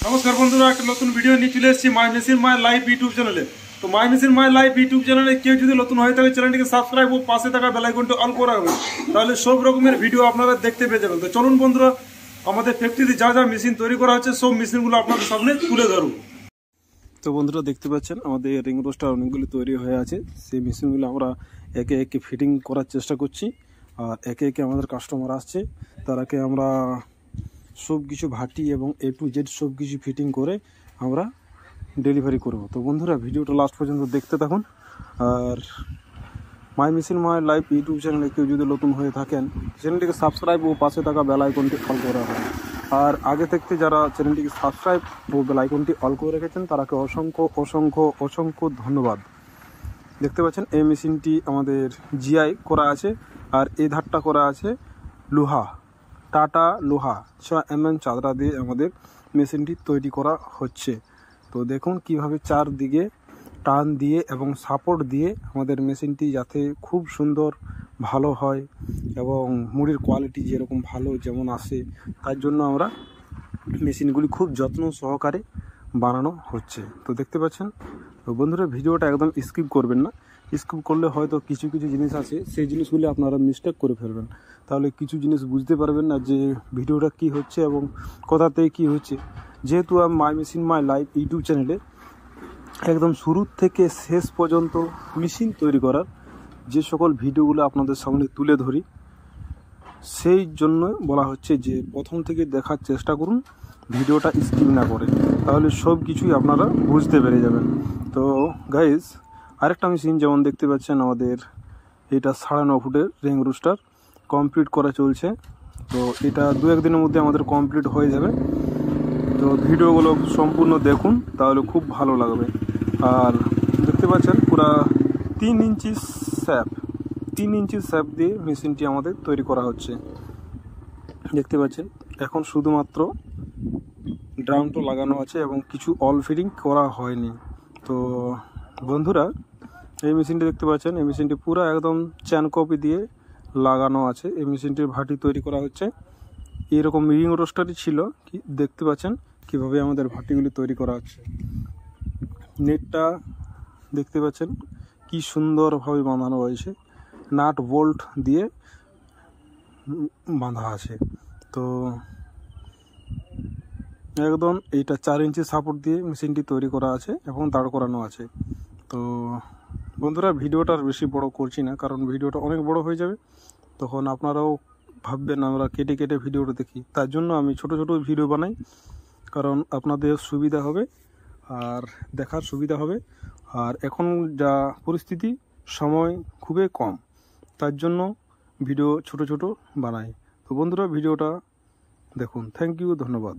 নমস্কার বন্ধুরা, একটা নতুন ভিডিও নিয়ে চলে এসেছি মাই মেশিন মাই লাইফ ইউটিউব চ্যানেলে। তো মাই মেশিন মাই লাইফ ইউটিউব চ্যানেলে কেউ যদি নতুন হয়ে থাকে চ্যানেলটিকে সাবস্ক্রাইব ও পাশে থাকা বেল আইকনটি অন করে রাখবেন, তাহলে সব রকমের ভিডিও আপনারা দেখতে পেয়ে যাবেন। তো চলুন বন্ধুরা, আমাদের ফ্যাক্টরিতে যা যা মেশিন তৈরি করা হচ্ছে সব মেশিনগুলো আপনাদের সামনে তুলে ধরব। তো বন্ধুরা দেখতে পাচ্ছেন আমাদের রিং রোস্টার অনেকগুলি তৈরি হয়ে আছে। সেই মেশিনগুলো আমরা একে একে ফিটিং করার চেষ্টা করছি, আর একে একে আমাদের কাস্টমার আসছে, তারাকে আমরা সব কিছু ভাটি এবং A to Z সব কিছু ফিটিং করে আমরা ডেলিভারি করব। তো বন্ধুরা ভিডিওটা লাস্ট পর্যন্ত দেখতে থাকুন। আর my machine my life YouTube চ্যানেলে কেউ যদি নতুন হয়ে থাকেন চ্যানেলটিকে সাবস্ক্রাইব ও পাশে থাকা বেল আইকনটি অল করা হবে। আর আগে থেকে যারা চ্যানেলটিকে সাবস্ক্রাইব ও বেল আইকনটি অল করে রেখেছেন তারাকে অসংখ্য অসংখ্য অসংখ্য ধন্যবাদ। দেখতে পাচ্ছেন এই মেশিনটি আমাদের জিআই করা আছে, আর এই ধারটা করা আছে লোহা, টাটা লোহা 6 mm চাদরা দিয়ে আমাদের মেশিনটি তৈরি করা হচ্ছে। তো দেখুন কিভাবে চারদিকে টান দিয়ে এবং সাপোর্ট দিয়ে আমাদের মেশিনটি যাতে খুব সুন্দর ভালো হয় এবং মুড়ির কোয়ালিটি যেরকম ভালো যেমন আসে, তার জন্য আমরা মেশিনগুলি খুব যত্ন সহকারে বানানো হচ্ছে। তো দেখতে পাচ্ছেন। তো বন্ধুরা ভিডিওটা একদম স্কিপ করবেন না, স্কিপ করলে হয়তো কিছু কিছু জিনিস আছে সেই জিনিসগুলি আপনারা মিস্টেক করে ফেলবেন, তাহলে কিছু জিনিস বুঝতে পারবেন না যে ভিডিওটা কি হচ্ছে এবং কোথাতে কি হচ্ছে। যেহেতু আমি মাই মেশিন মাই লাইফ ইউটিউব চ্যানেলে একদম শুরু থেকে শেষ পর্যন্ত মেশিন তৈরি করার যে সকল ভিডিওগুলো আপনাদের সামনে তুলে ধরি, সেই জন্য বলা হচ্ছে যে প্রথম থেকে দেখার চেষ্টা করুন, ভিডিওটা স্কিপ না করে, তাহলে সব কিছুই আপনারা বুঝতে পেরে যাবেন। তো গাইজ আরেকটা মেশিন যেমন দেখতে পাচ্ছেন আমাদের এটা 9.5 ফুটের রিং রোস্টার কমপ্লিট করা চলছে। তো এটা 2-1 দিনের মধ্যে আমাদের কমপ্লিট হয়ে যাবে। তো ভিডিওগুলো সম্পূর্ণ দেখুন, তাহলে খুব ভালো লাগবে। আর দেখতে পাচ্ছেন পুরা 3 ইঞ্চি স্যাপ দিয়ে মেশিনটি আমাদের তৈরি করা হচ্ছে। দেখতে পাচ্ছেন এখন শুধুমাত্র ড্রামটো লাগানো আছে এবং কিছু অল ফিটিং করা হয়নি। তো বন্ধুরা এই মেশিনটি দেখতে পাচ্ছেন, এই মেশিনটি পুরো একদম চ্যান কপি দিয়ে লাগানো আছে। এই মেশিনটির ভাটি তৈরি করা হচ্ছে। এরকম রিং রোস্টারই ছিল, কি দেখতে পাচ্ছেন কিভাবে আমাদের ভাটিগুলি তৈরি করা হচ্ছে। নেটটা দেখতে পাচ্ছেন কি সুন্দরভাবে বাঁধানো হয়েছে, নাট বোল্ট দিয়ে বাঁধা আছে। তো একদম এইটা 4 ইঞ্চি সাপোর্ট দিয়ে মেশিনটি তৈরি করা আছে এবং দাঁড় করানো আছে। তো বন্ধুরা ভিডিওটা আর বেশি বড় করছি না, কারণ ভিডিওটা অনেক বড় হয়ে যাবে, তখন আপনারাও ভাববেন আমরা কেটে কেটে ভিডিওটা দেখি। তার জন্য আমি ছোট ছোট ভিডিও বানাই, কারণ আপনাদের সুবিধা হবে আর দেখার সুবিধা হবে। আর এখন যা পরিস্থিতি, সময় খুবই কম, তার জন্য ভিডিও ছোট ছোট বানাই। তো বন্ধুরা ভিডিওটা দেখুন। থ্যাংক ইউ, ধন্যবাদ।